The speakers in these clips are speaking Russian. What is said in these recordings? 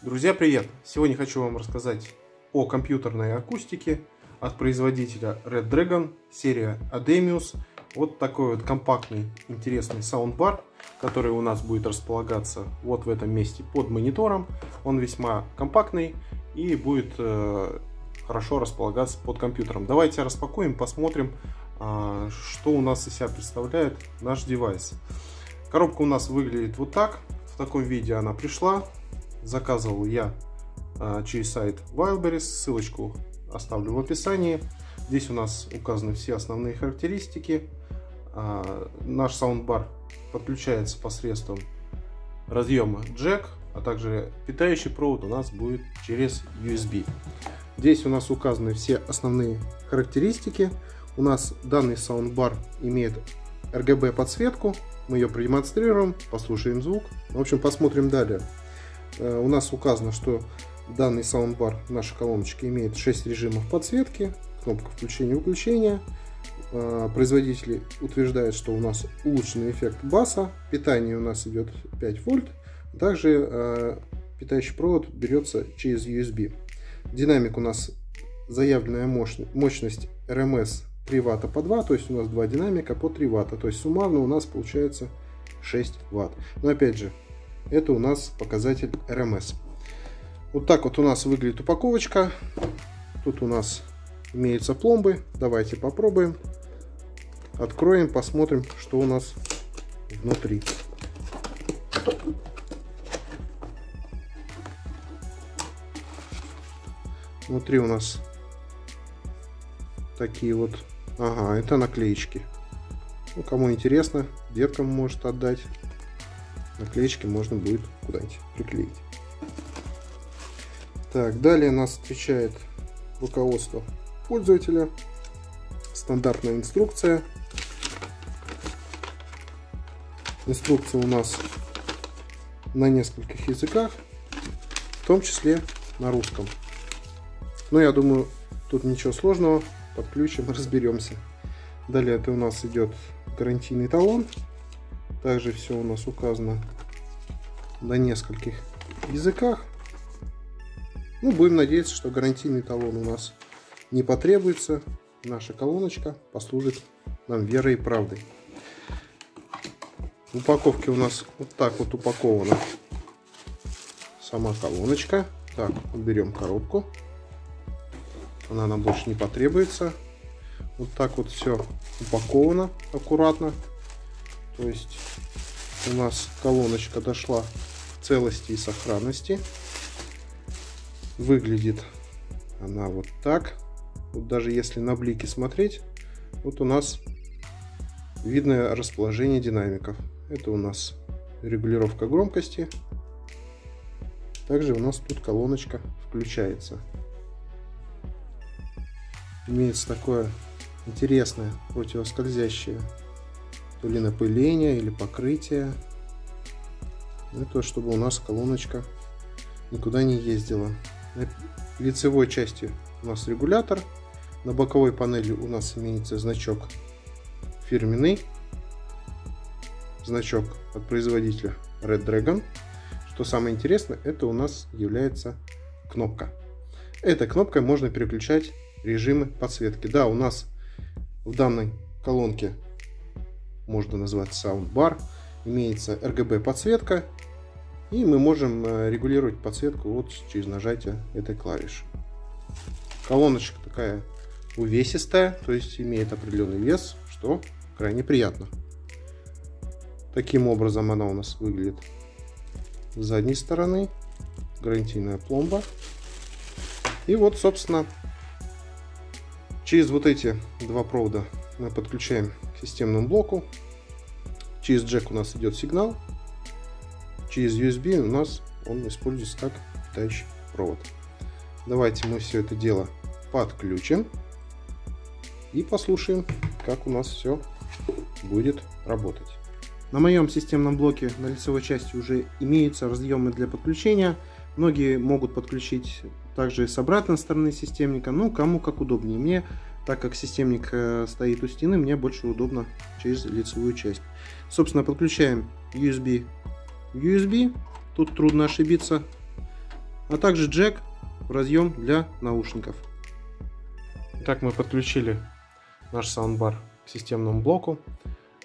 Друзья, привет! Сегодня хочу вам рассказать о компьютерной акустике от производителя Red Dragon, серия Ademius. Вот такой вот компактный, интересный саундбар, который у нас будет располагаться вот в этом месте под монитором. Он весьма компактный и будет хорошо располагаться под компьютером. Давайте распакуем, посмотрим, что у нас из себя представляет наш девайс. Коробка у нас выглядит вот так. В таком виде она пришла. Заказывал я через сайт Wildberries, ссылочку оставлю в описании. Здесь у нас указаны все основные характеристики. Наш саундбар подключается посредством разъема джек, а также питающий провод у нас будет через USB. Здесь у нас указаны все основные характеристики. У нас данный саундбар имеет RGB подсветку. Мы ее продемонстрируем, послушаем звук. В общем, посмотрим далее. У нас указано, что данный саундбар, наша колоночка, имеет 6 режимов подсветки, кнопка включения-выключения. Производитель утверждает, что у нас улучшенный эффект баса, питание у нас идет 5 вольт, также питающий провод берется через USB. Динамик у нас заявленная мощность RMS 3 Вт по 2, то есть у нас 2 динамика по 3 Вт, то есть суммарно у нас получается 6 Вт. Но опять же, это у нас показатель RMS. Вот так вот у нас выглядит упаковочка. Тут у нас имеются пломбы. Давайте попробуем. Откроем, посмотрим, что у нас внутри. Внутри у нас такие вот, это наклеечки. Ну, кому интересно, деткам может отдать. Наклеечки можно будет куда-нибудь приклеить. Так, далее нас встречает руководство пользователя, стандартная инструкция. Инструкция у нас на нескольких языках, в том числе на русском. Но я думаю, тут ничего сложного, подключим, разберемся. Далее это у нас идет гарантийный талон. Также все у нас указано на нескольких языках. Ну, будем надеяться, что гарантийный талон у нас не потребуется. Наша колоночка послужит нам верой и правдой. В упаковке у нас вот так вот упакована сама колоночка. Так, уберем коробку. Она нам больше не потребуется. Вот так вот все упаковано аккуратно. То есть у нас колоночка дошла в целости и сохранности. Выглядит она вот так. Вот даже если на блики смотреть, вот у нас видно расположение динамиков. Это у нас регулировка громкости. Также у нас тут колоночка включается. Имеется такое интересное противоскользящее то ли напыление или покрытие. Это чтобы у нас колоночка никуда не ездила. На лицевой части у нас регулятор. На боковой панели у нас имеется значок фирменный. Значок от производителя Red Dragon. Что самое интересное, это у нас является кнопка. Этой кнопкой можно переключать режимы подсветки. Да, у нас в данной колонке, можно назвать саундбар, имеется RGB подсветка, и мы можем регулировать подсветку вот через нажатие этой клавиши. Колоночка такая увесистая, то есть имеет определенный вес, что крайне приятно. Таким образом она у нас выглядит с задней стороны. Гарантийная пломба. И вот, собственно, через вот эти два провода мы подключаем к системному блоку. Через джек у нас идет сигнал. Через USB у нас он используется как питающий провод. Давайте мы все это дело подключим и послушаем, как у нас все будет работать. На моем системном блоке на лицевой части уже имеются разъемы для подключения. Многие могут подключить также с обратной стороны системника. Ну, кому как удобнее. Мне, так как системник стоит у стены, мне больше удобно через лицевую часть. Собственно, подключаем USB. Тут трудно ошибиться. а также джек в разъем для наушников. Итак, мы подключили наш саундбар к системному блоку.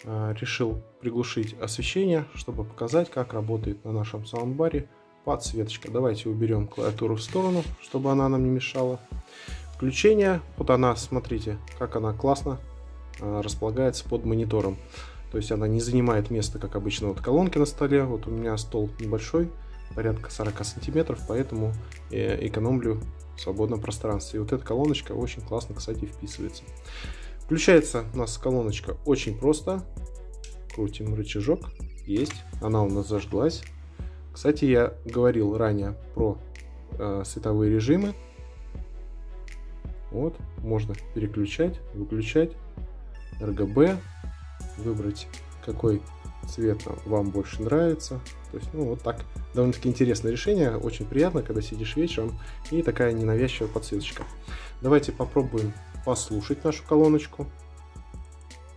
Решил приглушить освещение, чтобы показать, как работает на нашем саундбаре подсветочка. Давайте уберем клавиатуру в сторону, чтобы она нам не мешала. Включение, вот она, смотрите, как она классно располагается под монитором. То есть она не занимает место, как обычно, вот колонки на столе. Вот у меня стол небольшой, порядка 40 сантиметров, поэтому экономлю в свободном пространстве. И вот эта колоночка очень классно, кстати, вписывается. Включается у нас колоночка очень просто. Крутим рычажок. Есть. Она у нас зажглась. Кстати, я говорил ранее про световые режимы. Вот. Можно переключать, выключать. RGB. Выбрать, какой цвет вам больше нравится. То есть, ну, вот так. Довольно-таки интересное решение. Очень приятно, когда сидишь вечером и такая ненавязчивая подсветочка. Давайте попробуем послушать нашу колоночку.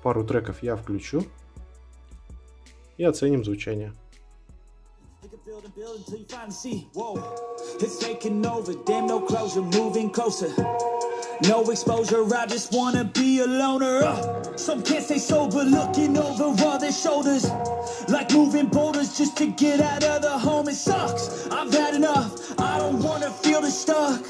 Пару треков я включу и оценим звучание. No exposure, I just wanna be a loner. Some can't stay sober, looking over all their shoulders, like moving boulders just to get out of the home. It sucks, I've had enough, I don't wanna feel this stuck.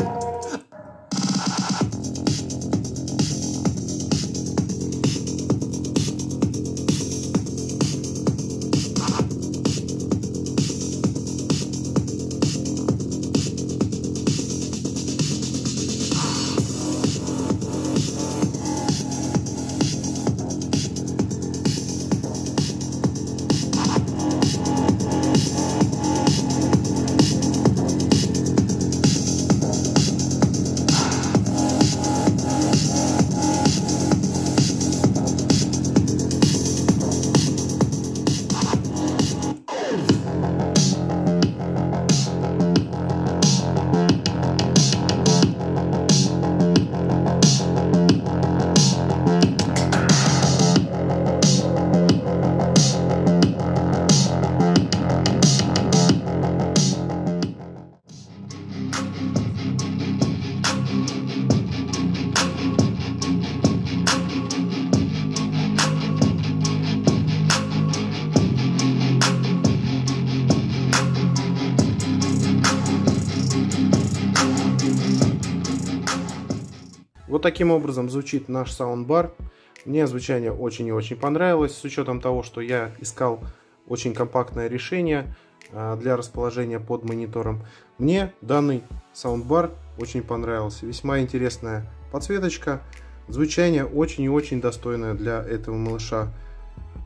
Вот таким образом звучит наш саундбар. Мне звучание очень и очень понравилось, с учетом того, что я искал очень компактное решение для расположения под монитором. Мне данный саундбар очень понравился. Весьма интересная подсветочка. Звучание очень и очень достойное для этого малыша.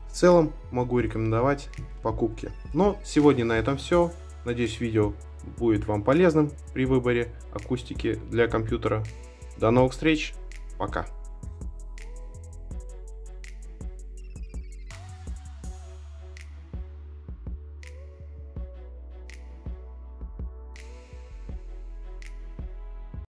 В целом могу рекомендовать покупки. Но сегодня на этом все. Надеюсь, видео будет вам полезным при выборе акустики для компьютера. До новых встреч. Пока.